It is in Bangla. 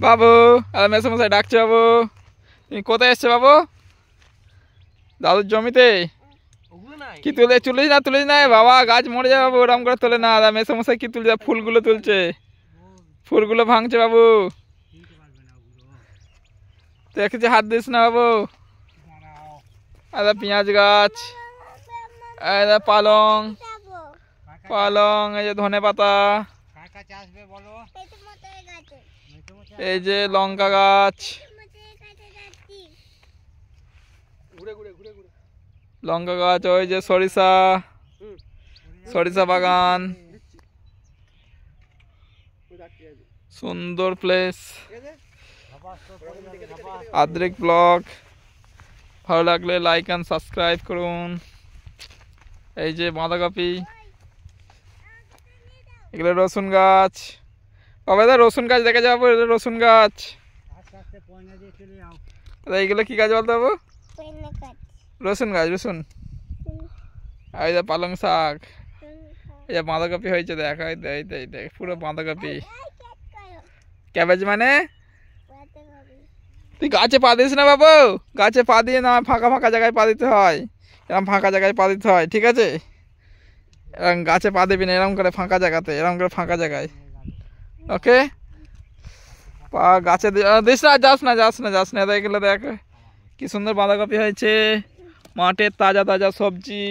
বাবু আর মেসোমশাই ডাকছে। বাবু তুমি কোথায় এসছো বাবু? দাদুর জমিতে? কি তুলিস না বাবা, গাছ মরে যাবে বাবু, ওরম করে তোলে না। মেসোমশাই কি তুলছে? ফুলগুলো তুলছে, ফুলগুলো ভাঙছে বাবু। দেখেছি, হাত দিস না বাবু। পেঁয়াজ গাছ, পালং পালং, এই যে ধনে পাতা, এই যে লঙ্কা গাছ, লঙ্কা গাছ, ওই যে সরিষা, সরিষা বাগান। সুন্দর প্লেস, আদ্রিক ব্লগ। ভালো লাগলে লাইক অ্যান্ড সাবস্ক্রাইব করুন। এই যে বাঁধাকপি, এগুলো রসুন গাছ। বাবা দা রসুন গাছ দেখে যাবো, এটা রসুন গাছ। এইগুলো কি গাছ বলতে বাবু? রসুন গাছ, রসুন। এই যে পালং শাক, এই যে বাঁধাকপি হয়েছে দেখ, দেখ পুরো বাঁধাকপি। ক্যাবেজ মানে? তুই গাছে পা দিস না বাবু, গাছে পা দিয়ে না, ফাঁকা ফাঁকা জায়গায় পা দিতে হয়। এরকম ফাঁকা জায়গায় পা দিতে হয়, ঠিক আছে? এরকম গাছে পা দিবি না, এরকম করে ফাঁকা জায়গাতে, এরকম করে ফাঁকা জায়গায়। ওকে, পা গাছে দিস না, যাস না। এগুলো দেখ কি সুন্দর বাঁধাকপি হয়েছে, মাঠের তাজা তাজা সবজি।